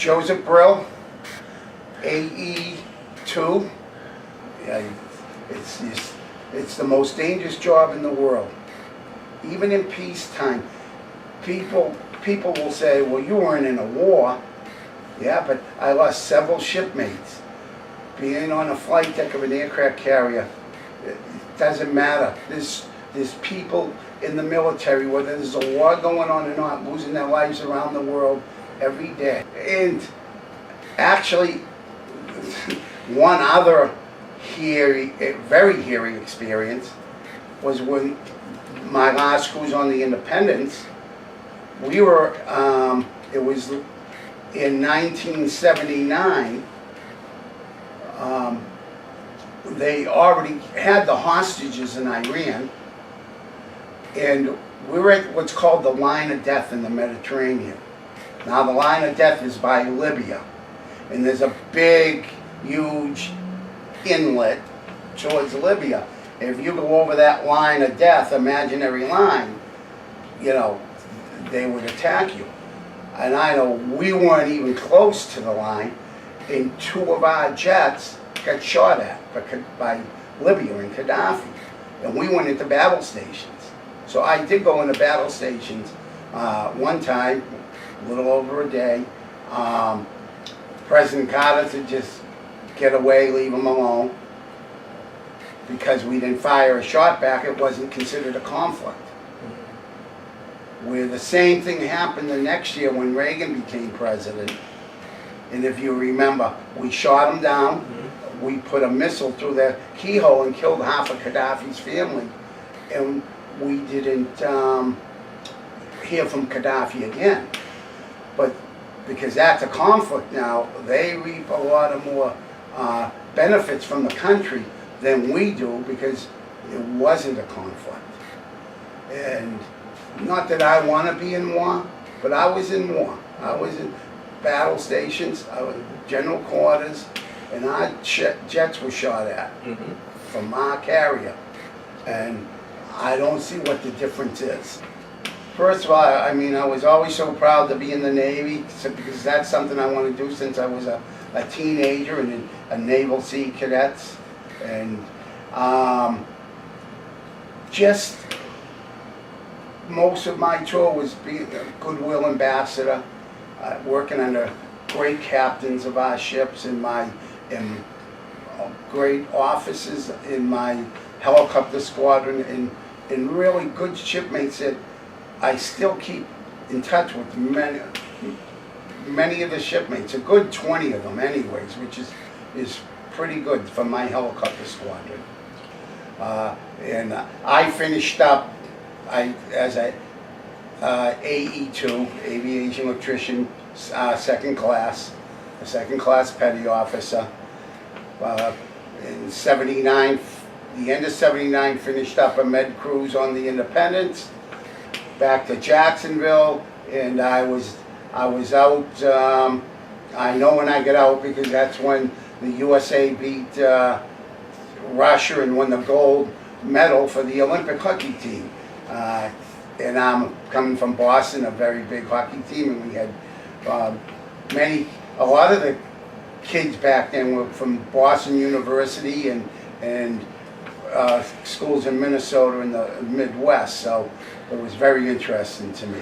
Joseph Brill, AE2. Yeah, it's the most dangerous job in the world. Even in peacetime, people will say, well, you weren't in a war. Yeah, but I lost several shipmates. Being on a flight deck of an aircraft carrier, it doesn't matter. There's people in the military, whether there's a war going on or not, losing their lives around the world every day. And actually, one other very hearing experience was when my last cruise on the Independence. We were, it was in 1979. They already had the hostages in Iran, and we were at what's called the line of death in the Mediterranean. Now the line of death is by Libya, and there's a big, huge inlet towards Libya. If you go over that line of death, imaginary line, you know, they would attack you. And I know we weren't even close to the line, and two of our jets got shot at by Libya and Gaddafi. And we went into battle stations. So I did go into battle stations one time, a little over a day. President Carter said just get away, leave them alone. Because we didn't fire a shot back, it wasn't considered a conflict. Where the same thing happened the next year when Reagan became president. And if you remember, we shot him down. We put a missile through their keyhole and killed half of Gaddafi's family. And we didn't hear from Gaddafi again. But because that's a conflict now, they reap a lot of more benefits from the country than we do because it wasn't a conflict. And not that I want to be in war, but I was in war. I was in battle stations, I was in general quarters, and our jets were shot at from our carrier. And I don't see what the difference is. First of all, I mean, I was always so proud to be in the Navy because that's something I want to do since I was a teenager and in a Naval Sea Cadets. And just most of my tour was being a goodwill ambassador, working under great captains of our ships and great officers in my helicopter squadron and really good shipmates that I still keep in touch with. Many of the shipmates, a good 20 of them anyways, which is pretty good for my helicopter squadron. And I finished up as a AE2, Aviation Electrician, second class, a second class petty officer. In 79, the end of 79, finished up a med cruise on the Independence, back to Jacksonville, and I was out. I know when I get out because that's when the USA beat Russia and won the gold medal for the Olympic hockey team. And I'm coming from Boston, a very big hockey team, and we had a lot of the kids back then were from Boston University and schools in Minnesota and the Midwest, so it was very interesting to me.